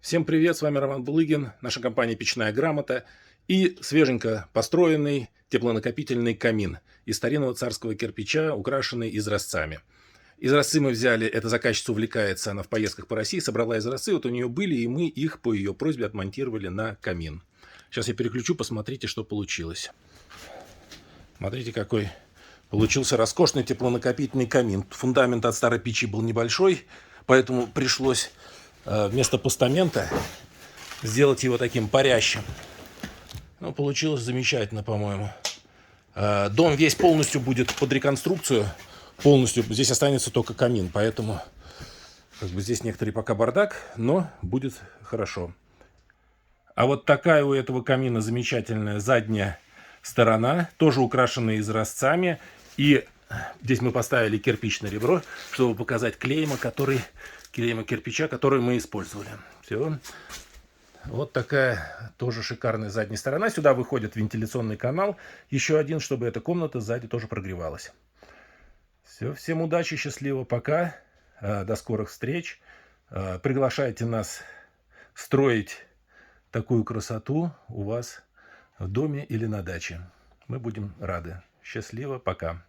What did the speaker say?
Всем привет, с вами Роман Булыгин, наша компания «Печная грамота» и свеженько построенный теплонакопительный камин из старинного царского кирпича, украшенный изразцами. Изразцы мы взяли, эта заказчица увлекается, она в поездках по России, собрала изразцы, вот у нее были, и мы их по ее просьбе отмонтировали на камин. Сейчас я переключу, посмотрите, что получилось. Смотрите, какой получился роскошный теплонакопительный камин. Фундамент от старой печи был небольшой, поэтому пришлось вместо постамента сделать его таким парящим. Ну, получилось замечательно, по-моему. Дом весь полностью будет под реконструкцию. Полностью. Здесь останется только камин, поэтому здесь некоторый пока бардак, но будет хорошо. А вот такая у этого камина замечательная задняя сторона, тоже украшенная изразцами. И здесь мы поставили кирпичное ребро, чтобы показать клейма кирпича, который мы использовали. Все. Вот такая тоже шикарная задняя сторона. Сюда выходит вентиляционный канал. Еще один, чтобы эта комната сзади тоже прогревалась. Все. Всем удачи, счастливо, пока. До скорых встреч. Приглашайте нас строить такую красоту у вас в доме или на даче. Мы будем рады. Счастливо, пока.